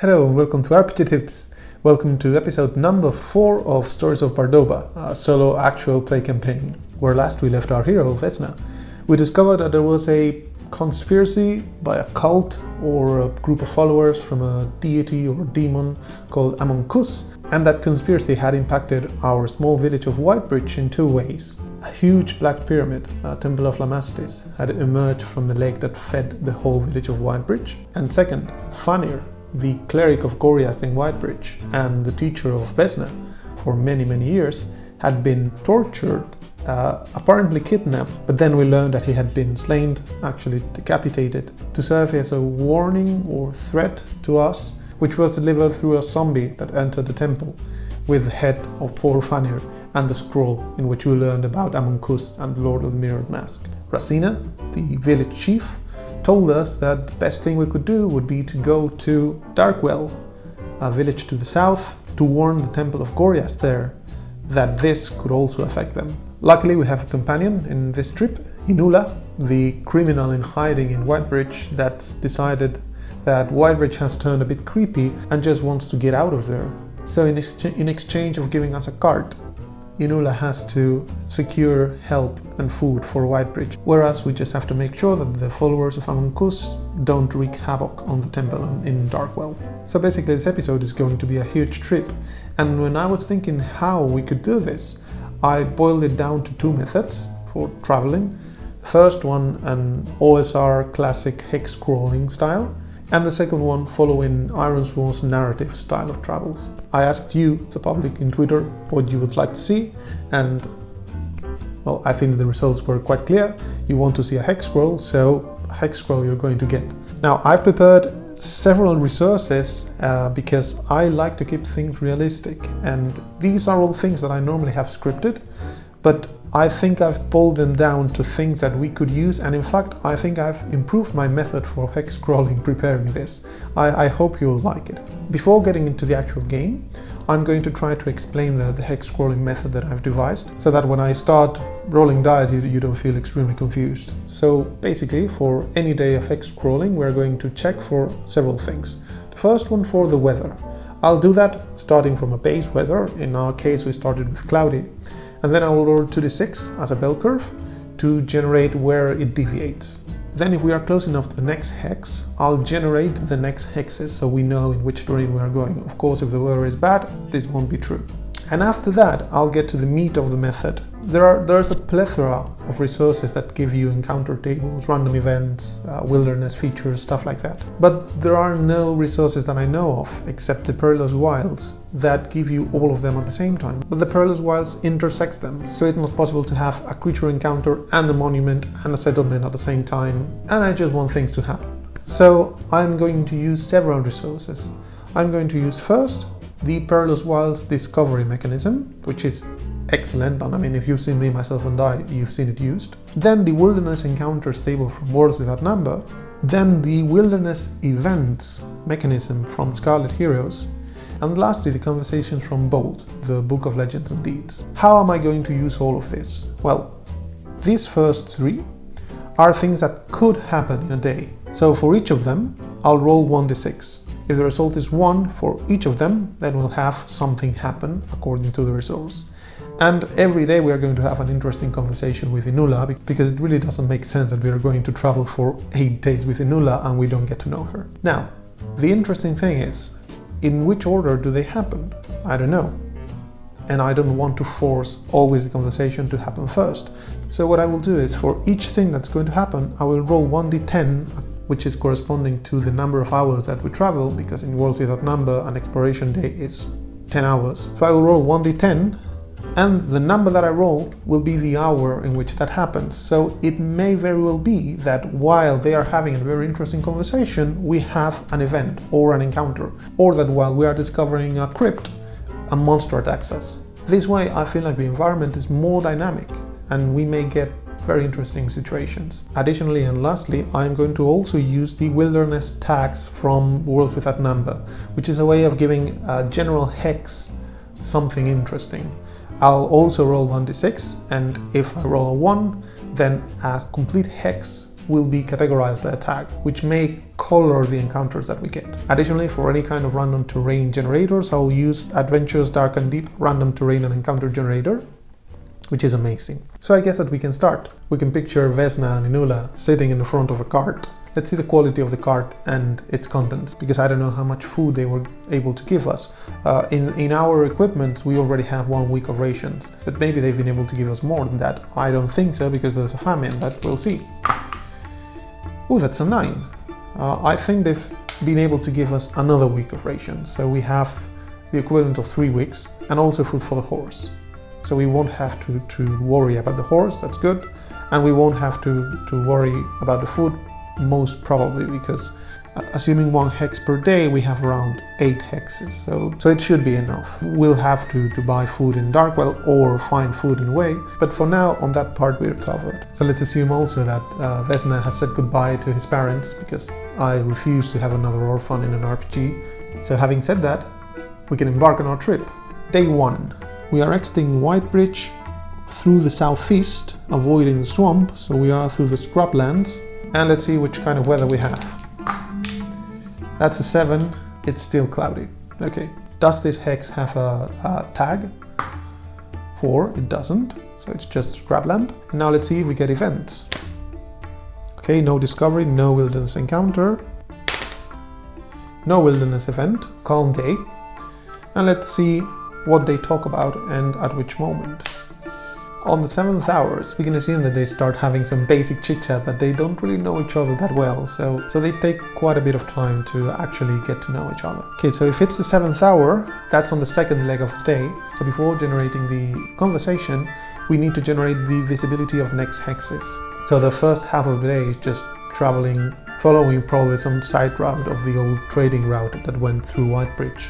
Hello and welcome to RPG Tips. Welcome to episode number 4 of Stories of Bardoba, a solo actual play campaign, where last we left our hero, Vesna. We discovered that there was a conspiracy by a cult or a group of followers from a deity or demon called Amonkus, and that conspiracy had impacted our small village of Whitebridge in two ways. A huge black pyramid, a temple of Lamastis, had emerged from the lake that fed the whole village of Whitebridge, and second, Fanir, the cleric of Goriath in Whitebridge and the teacher of Vesna for many years, had been tortured, apparently kidnapped, but then we learned that he had been slain, actually decapitated, to serve as a warning or threat to us, which was delivered through a zombie that entered the temple with the head of poor Fanir and the scroll in which we learned about Amonkus and the Lord of the Mirrored Mask. Rasina, the village chief, told us that the best thing we could do would be to go to Darkwell, a village to the south, to warn the Temple of Goriath there that this could also affect them. Luckily we have a companion in this trip, Inula, the criminal in hiding in Whitebridge that's decided that Whitebridge has turned a bit creepy and just wants to get out of there. So in exchange of giving us a cart, Inula has to secure help and food for Whitebridge, whereas we just have to make sure that the followers of Amonkus don't wreak havoc on the temple in Darkwell. So basically this episode is going to be a huge trip, and when I was thinking how we could do this, I boiled it down to two methods for traveling. First one, an OSR classic hexcrawling style, and the second one following Ironsworth's narrative style of travels. I asked you, the public, in Twitter what you would like to see, and well, I think the results were quite clear. You want to see a hexcrawl, so a hexcrawl you're going to get. Now, I've prepared several resources because I like to keep things realistic, and these are all things that I normally have scripted, but I think I've boiled them down to things that we could use, and in fact I think I've improved my method for hexcrawling preparing this. I hope you'll like it. Before getting into the actual game, I'm going to try to explain the hexcrawling method that I've devised, so that when I start rolling dice you don't feel extremely confused. So basically, for any day of hexcrawling we're going to check for several things. The first one, for the weather. I'll do that starting from a base weather. In our case we started with cloudy. And then I will roll 2d6 as a bell curve to generate where it deviates. Then if we are close enough to the next hex, I'll generate the next hexes so we know in which direction we are going. Of course, if the weather is bad, this won't be true. And after that, I'll get to the meat of the method. There's a plethora of resources that give you encounter tables, random events, wilderness features, stuff like that. But there are no resources that I know of, except the Perilous Wilds, that give you all of them at the same time. But the Perilous Wilds intersects them, so it's not possible to have a creature encounter and a monument and a settlement at the same time, and I just want things to happen. So I'm going to use several resources. I'm going to use first the Perilous Wilds discovery mechanism, which is excellent, and I mean, if you've seen me, myself and I, you've seen it used. Then the Wilderness Encounters table from Worlds Without Number. Then the Wilderness Events mechanism from Scarlet Heroes. And lastly, the Conversations from Bold, the Book of Legends and Deeds. How am I going to use all of this? Well, these first three are things that could happen in a day. So for each of them, I'll roll 1d6. If the result is 1 for each of them, then we'll have something happen according to the resource. And every day we are going to have an interesting conversation with Inula, because it really doesn't make sense that we are going to travel for 8 days with Inula and we don't get to know her. Now, the interesting thing is, in which order do they happen? I don't know. And I don't want to force always the conversation to happen first. So what I will do is, for each thing that's going to happen, I will roll 1d10, which is corresponding to the number of hours that we travel, because in Worlds Without Number an exploration day is 10 hours. So I will roll 1d10, and the number that I roll will be the hour in which that happens. So it may very well be that while they are having a very interesting conversation, we have an event or an encounter, or that while we are discovering a crypt, a monster attacks us. This way I feel like the environment is more dynamic, and we may get very interesting situations. Additionally and lastly, I'm going to also use the wilderness tags from Worlds Without Number, which is a way of giving a general hex something interesting. I'll also roll 1d6, and if I roll a 1, then a complete hex will be categorized by a tag, which may color the encounters that we get. Additionally, for any kind of random terrain generators, I will use Adventures Dark and Deep random terrain and encounter generator, which is amazing. So I guess that we can start. We can picture Vesna and Inula sitting in the front of a cart. Let's see the quality of the cart and its contents, because I don't know how much food they were able to give us. In our equipment, we already have 1 week of rations, but maybe they've been able to give us more than that. I don't think so, because there's a famine, but we'll see. Oh, that's a 9. I think they've been able to give us another week of rations, so we have the equivalent of 3 weeks, and also food for the horse. So we won't have to worry about the horse, that's good, and we won't have to worry about the food, most probably, because assuming 1 hex per day, we have around 8 hexes, so it should be enough. We'll have to buy food in Darkwell or find food in a way, but for now, on that part, we're covered. So let's assume also that Vesna has said goodbye to his parents, because I refuse to have another orphan in an RPG. So having said that, we can embark on our trip. Day 1. We are exiting Whitebridge through the southeast, avoiding the swamp, so we are through the scrublands. And let's see which kind of weather we have. That's a 7, it's still cloudy. Okay, does this hex have a tag? 4, it doesn't, so it's just scrubland. And now let's see if we get events. Okay, no discovery, no wilderness encounter, no wilderness event, calm day. And let's see what they talk about and at which moment. On the 7th hours, we can assume that they start having some basic chit-chat, but they don't really know each other that well, so they take quite a bit of time to actually get to know each other. Okay, so if it's the 7th hour, that's on the 2nd leg of the day, so before generating the conversation, we need to generate the visibility of the next hexes. So the first half of the day is just traveling, following probably some side route of the old trading route that went through Whitebridge.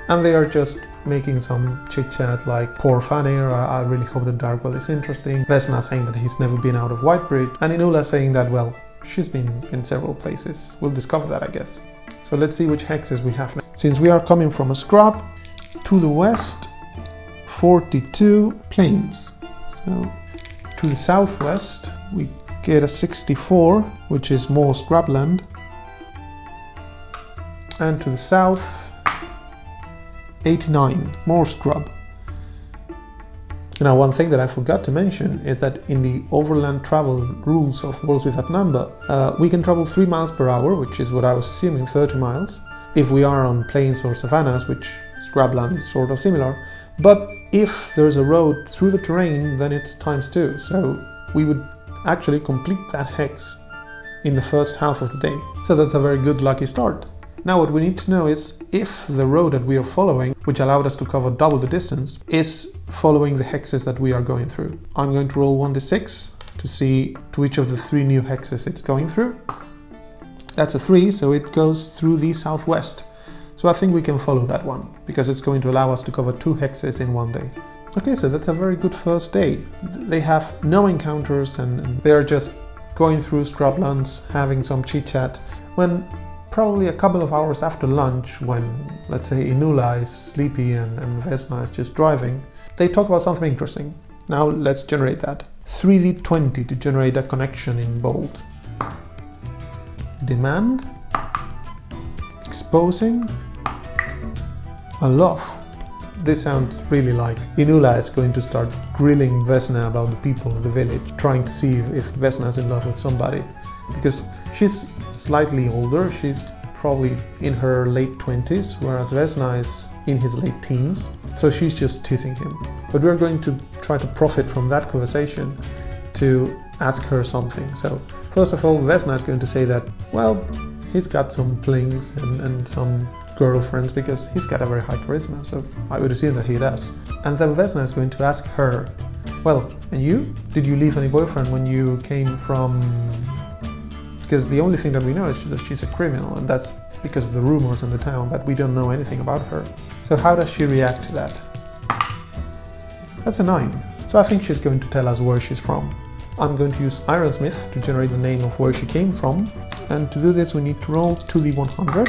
And they are just making some chit-chat like, poor Fanny, I really hope that Darkwell is interesting. Vesna saying that he's never been out of Whitebridge. And Inula saying that, well, she's been in several places. We'll discover that, I guess. So let's see which hexes we have now. Since we are coming from a scrub, to the west, 42 plains. So to the southwest, we get a 64, which is more scrubland. And to the south, 89, more scrub. Now, one thing that I forgot to mention is that in the overland travel rules of Worlds Without Number, we can travel 3 miles per hour, which is what I was assuming, 30 miles, if we are on plains or savannas, which scrubland is sort of similar. But if there's a road through the terrain, then it's ×2. So we would actually complete that hex in the first half of the day. So that's a very good lucky start. Now what we need to know is if the road that we are following, which allowed us to cover double the distance, is following the hexes that we are going through. I'm going to roll 1d6 to see to which of the 3 new hexes it's going through. That's a 3, so it goes through the southwest. So I think we can follow that one, because it's going to allow us to cover 2 hexes in 1 day. Okay, so that's a very good first day. They have no encounters and they're just going through scrublands, having some chit-chat, when probably a couple of hours after lunch, when, let's say, Inula is sleepy and Vesna is just driving, they talk about something interesting. Now let's generate that. 3d20 to generate a connection in bold. Demand. Exposing. A love. This sounds really like Inula is going to start grilling Vesna about the people of the village, trying to see if Vesna is in love with somebody. Because she's slightly older, she's probably in her late 20s, whereas Vesna is in his late teens, so she's just teasing him. But we're going to try to profit from that conversation to ask her something. So first of all, Vesna is going to say that, well, he's got some flings and some girlfriends because he's got a very high charisma, so I would assume that he does. And then Vesna is going to ask her, well, and you? Did you leave any boyfriend when you came from... Because the only thing that we know is that she's a criminal, and that's because of the rumors in the town, but we don't know anything about her. So how does she react to that? That's a 9. So I think she's going to tell us where she's from. I'm going to use Ironsmith to generate the name of where she came from. And to do this, we need to roll 2d100.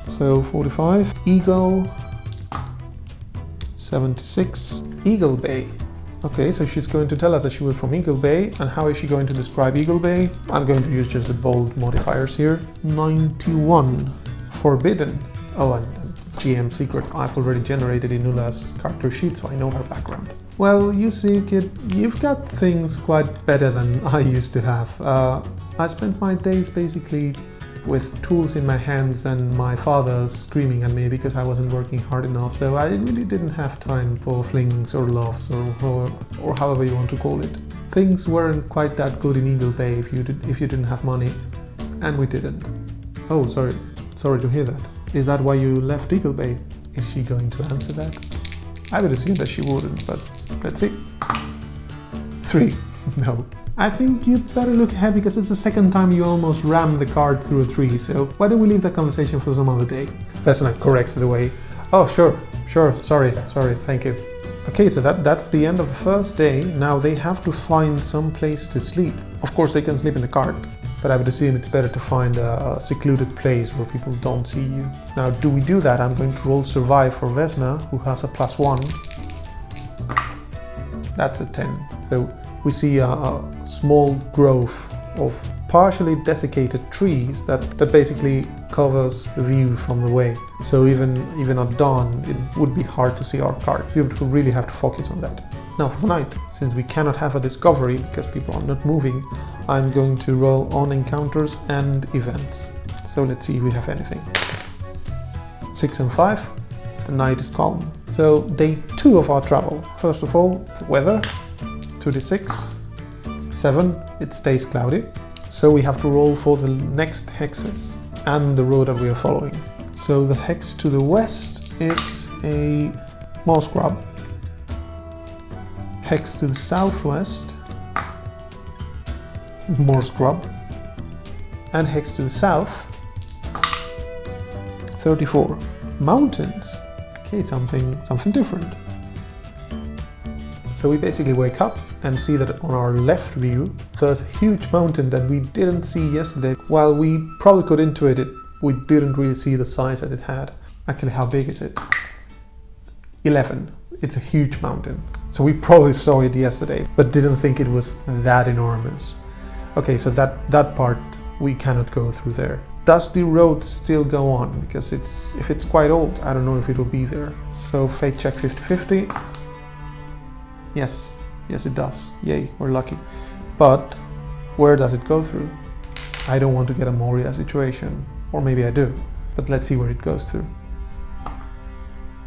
So 45. Eagle. 76. Eagle Bay. Okay, so she's going to tell us that she was from Eagle Bay, and how is she going to describe Eagle Bay? I'm going to use just the bold modifiers here. 91. Forbidden. Oh, and GM secret. I've already generated Inula's character sheet, so I know her background. Well, you see, kid, you've got things quite better than I used to have. I spent my days basically with tools in my hands and my father screaming at me because I wasn't working hard enough, so I really didn't have time for flings or loves or however you want to call it. Things weren't quite that good in Eagle Bay if you didn't have money, and we didn't. Oh, sorry to hear that. Is that why you left Eagle Bay? Is she going to answer that? I would assume that she wouldn't, but let's see. 3. No. I think you better look ahead because it's the second time you almost rammed the card through a tree, so why don't we leave that conversation for some other day? Vesna corrects it away. Oh, sure, sorry, thank you. Okay, so that's the end of the first day. Now they have to find some place to sleep. Of course they can sleep in the cart, but I would assume it's better to find a secluded place where people don't see you. Now, do we do that? I'm going to roll survive for Vesna, who has a +1. That's a 10. So we see a small grove of partially desiccated trees that basically covers the view from the way. So even at dawn, it would be hard to see our cart. We would really have to focus on that. Now for the night, since we cannot have a discovery because people are not moving, I'm going to roll on encounters and events. So let's see if we have anything. 6 and 5. The night is calm. So day 2 of our travel. First of all, the weather. 2d6. 7, it stays cloudy. So we have to roll for the next hexes and the road that we are following. So the hex to the west is a moss scrub. Hex to the southwest, more scrub. And hex to the south, 34. Mountains. Okay, something different. So we basically wake up and see that on our left view there's a huge mountain that we didn't see yesterday. While we probably could intuit it, we didn't really see the size that it had. Actually, how big is it? 11. It's a huge mountain. So we probably saw it yesterday, but didn't think it was that enormous. Okay, so that part we cannot go through there. Does the road still go on? Because if it's quite old, I don't know if it will be there. So fate check 50-50. Yes, it does. Yay, we're lucky. But where does it go through? I don't want to get a Moria situation, or maybe I do, but let's see where it goes through.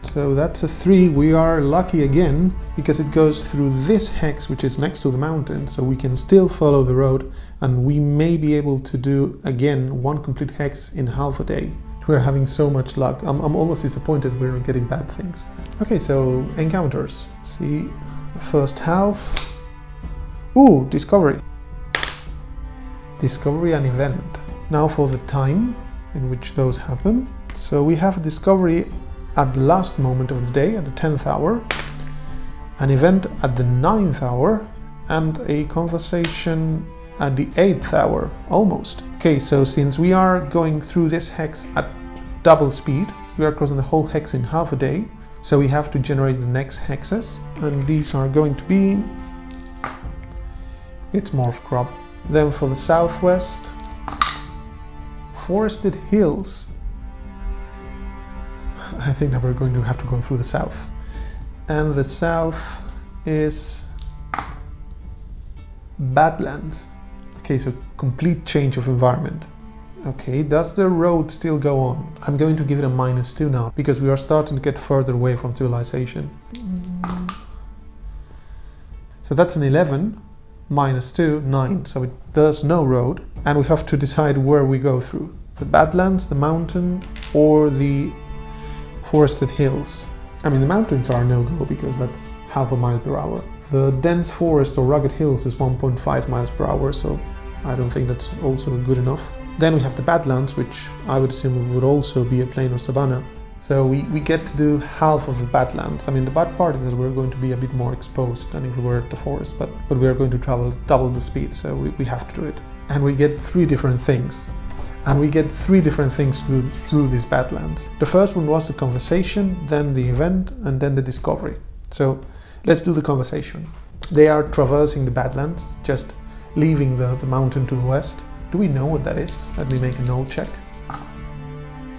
So that's a 3. We are lucky again because it goes through this hex, which is next to the mountain, so we can still follow the road, and we may be able to do again 1 complete hex in half a day. We're having so much luck. I'm almost disappointed we're not getting bad things. Okay, so encounters. See, the first half. Ooh, discovery. Discovery and event. Now for the time in which those happen. So we have a discovery at the last moment of the day, at the 10th hour, an event at the 9th hour, and a conversation at the 8th hour, almost. Okay, so since we are going through this hex at double speed, we are crossing the whole hex in half a day, so we have to generate the next hexes, and these are going to be... It's more scrub. Then for the southwest, forested hills. I think that we're going to have to go through the south. And the south is Badlands. Okay, so complete change of environment. Okay, does the road still go on? I'm going to give it a -2 now, because we are starting to get further away from civilization. So that's an 11, -2, 9. So there's no road, and we have to decide where we go through. The Badlands, the mountain, or the forested hills. I mean, the mountains are no-go because that's half a mile per hour. The dense forest or rugged hills is 1.5 miles per hour, so I don't think that's also good enough. Then we have the Badlands, which I would assume would also be a plain or savanna. So we get to do half of the Badlands. I mean, the bad part is that we're going to be a bit more exposed than if we were at the forest, but we are going to travel double the speed, so we have to do it. And we get 3 different things. And we get 3 different things through these Badlands. The first one was the conversation, then the event, and then the discovery. So let's do the conversation. They are traversing the Badlands, just leaving the mountain to the west. Do we know what that is? Let me make a note check.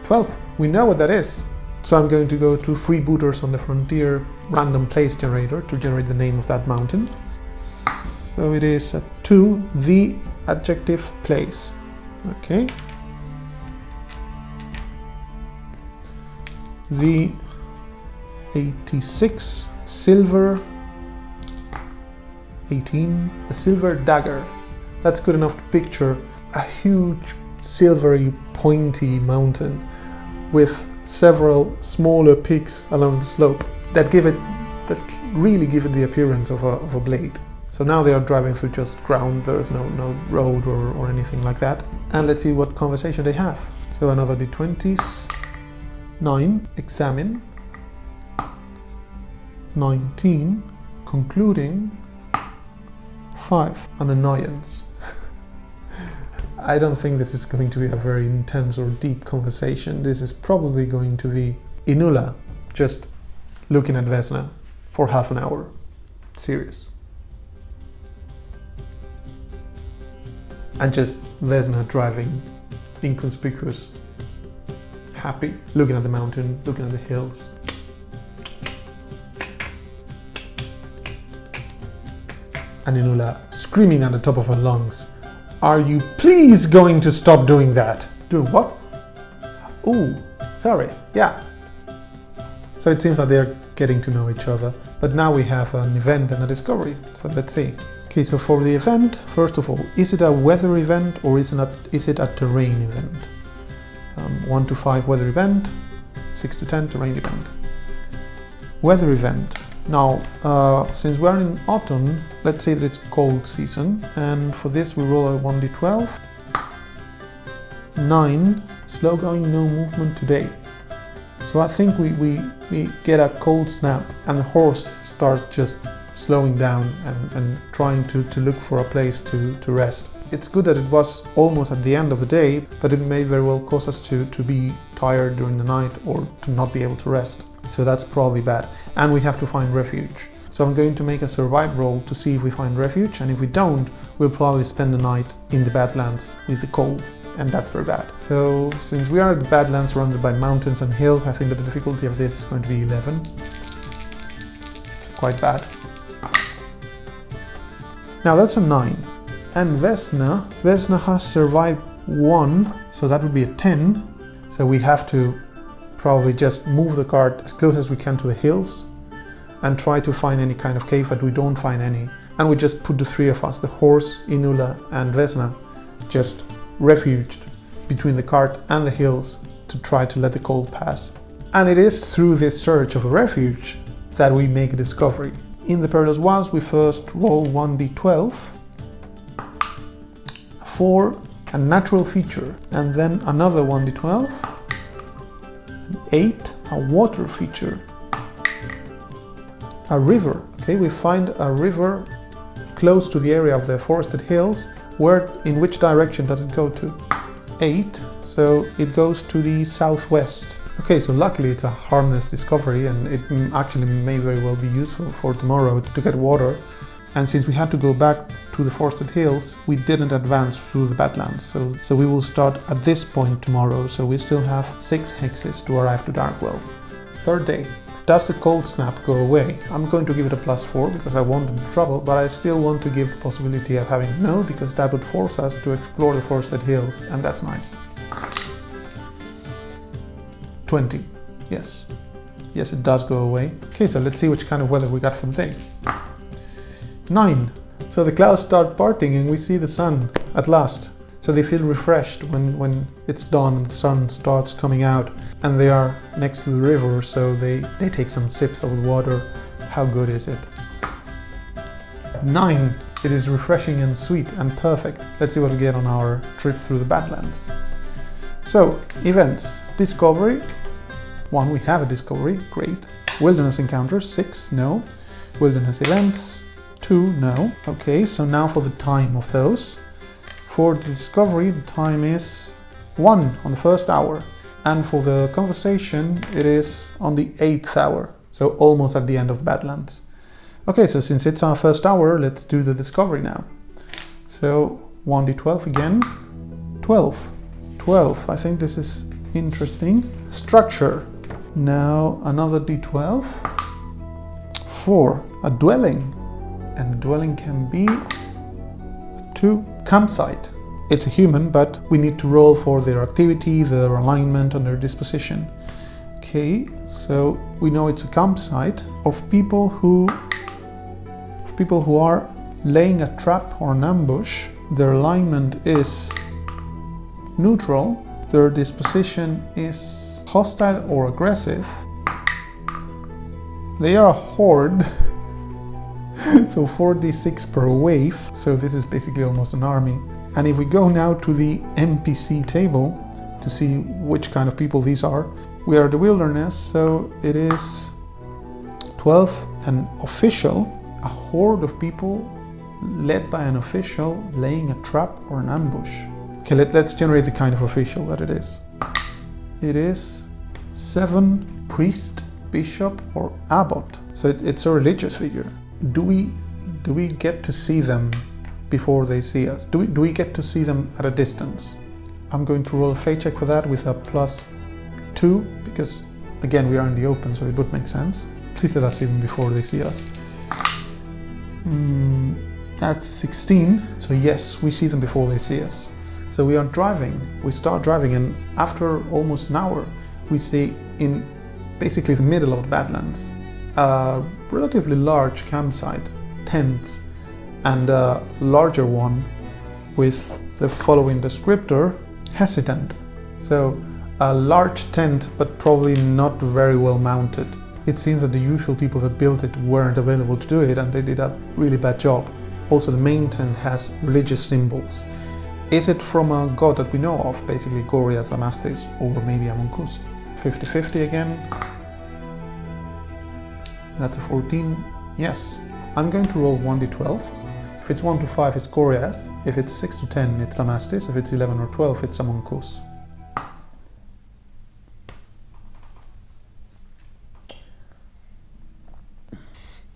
12. We know what that is. So I'm going to go to freebooters on the frontier random place generator to generate the name of that mountain. So it is 2, the adjective place. Okay. The 86 silver 18, the silver dagger. That's good enough to picture a huge silvery pointy mountain with several smaller peaks along the slope that really give it the appearance of a blade. So now they are driving through just ground. There's no road or anything like that. And let's see what conversation they have. So another d20s. 9, examine. 19, concluding. 5, an annoyance. I don't think this is going to be a very intense or deep conversation. This is probably going to be Inula just looking at Vesna for half an hour. Serious. And just Vesna driving, inconspicuous, happy, looking at the mountain, looking at the hills. And Inula screaming at the top of her lungs, "Are you please going to stop doing that?" Doing what? Oh, sorry, yeah. So it seems like they're getting to know each other. But now we have an event and a discovery. So let's see. Okay, so for the event, first of all, is it a weather event or is it a terrain event? 1 to 5 weather event, 6 to 10 terrain event. Weather event. Now, since we're in autumn, let's say that it's cold season, and for this we roll a 1d12. 9, slow going, no movement today. So I think we get a cold snap and the horse starts just slowing down and trying to look for a place to rest. It's good that it was almost at the end of the day, but it may very well cause us to be tired during the night or to not be able to rest. So that's probably bad. And we have to find refuge. So I'm going to make a survive roll to see if we find refuge, and if we don't, we'll probably spend the night in the Badlands with the cold, and that's very bad. So since we are at the Badlands surrounded by mountains and hills, I think that the difficulty of this is going to be 11. It's quite bad. Now that's a 9. And Vesna has survived 1, so that would be a 10. So we have to probably just move the cart as close as we can to the hills and try to find any kind of cave, but we don't find any. And we just put the 3 of us, the horse, Inula and Vesna, just refuged between the cart and the hills to try to let the cold pass. And it is through this search of a refuge that we make a discovery. In the Perilous Wilds, we first roll 1d12 for a natural feature, and then another 1d12, an 8, a water feature, a river. Okay, we find a river close to the area of the forested hills. In which direction does it go to? 8, so it goes to the southwest. Okay, so luckily it's a harmless discovery, and it actually may very well be useful for tomorrow to get water. And since we had to go back to the forested hills, we didn't advance through the Badlands. So we will start at this point tomorrow. So we still have 6 hexes to arrive to Darkwell. Third day. Does the cold snap go away? I'm going to give it a +4 because I wanted trouble, but I still want to give the possibility of having no, because that would force us to explore the forested hills, and that's nice. 20. Yes. Yes, it does go away. Okay, so let's see which kind of weather we got for the day. 9. So the clouds start parting and we see the sun at last. So they feel refreshed when it's dawn and the sun starts coming out, and they are next to the river, so they take some sips of the water. How good is it? 9. It is refreshing and sweet and perfect. Let's see what we get on our trip through the Badlands. So, events. Discovery. 1, we have a discovery, great. Wilderness encounters, 6, no. Wilderness events, 2, no. Okay, so now for the time of those. For the discovery, the time is 1 on the 1st hour. And for the conversation, it is on the 8th hour. So almost at the end of the Badlands. Okay, so since it's our first hour, let's do the discovery now. So 1d12 again. 12. 12. I think this is interesting. Structure. Now another d12. 4. A dwelling. And a dwelling can be 2. Campsite. It's a human, but we need to roll for their activity, their alignment, and their disposition. Okay, so we know it's a campsite of people who are laying a trap or an ambush. Their alignment is neutral. Their disposition is hostile or aggressive. They are a horde. So 4d6 per wave. So this is basically almost an army. And if we go now to the NPC table to see which kind of people these are, we are the wilderness, so it is 12, an official, a horde of people led by an official laying a trap or an ambush. Okay, let's generate the kind of official that it is. It is 7, priest, bishop, or abbot. So it's a religious figure. Do we get to see them before they see us? Do we get to see them at a distance? I'm going to roll a fate check for that with a +2, because again we are in the open, so it would make sense. Please let us see them before they see us. That's 16, so yes, we see them before they see us. So we are driving, we start driving, and after almost an hour we see in basically the middle of the Badlands a relatively large campsite, tents, and a larger one with the following descriptor: hesitant. So a large tent, but probably not very well mounted. It seems that the usual people that built it weren't available to do it, and they did a really bad job. Also, the main tent has religious symbols. Is it from a god that we know of, basically Gorias, Lamastis, or maybe Amonkus? 50-50 again. That's a 14. Yes. I'm going to roll 1d12. If it's 1 to 5, it's Gorias. If it's 6 to 10, it's Lamastis. If it's 11 or 12, it's Amonkus.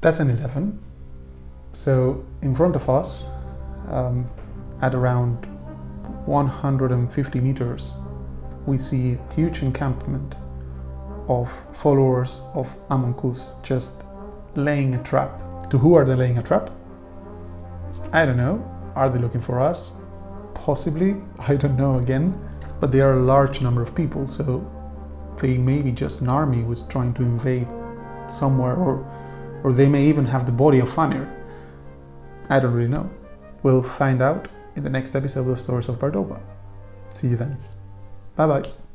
That's an 11. So in front of us, at around 150 meters, we see a huge encampment of followers of Amonkus just laying a trap. To who are they laying a trap? I don't know. Are they looking for us? Possibly. I don't know again. But they are a large number of people, so they may be just an army who's trying to invade somewhere, or they may even have the body of Fanir. I don't really know. We'll find out in the next episode of Stories of Bardoba. See you then. Bye bye.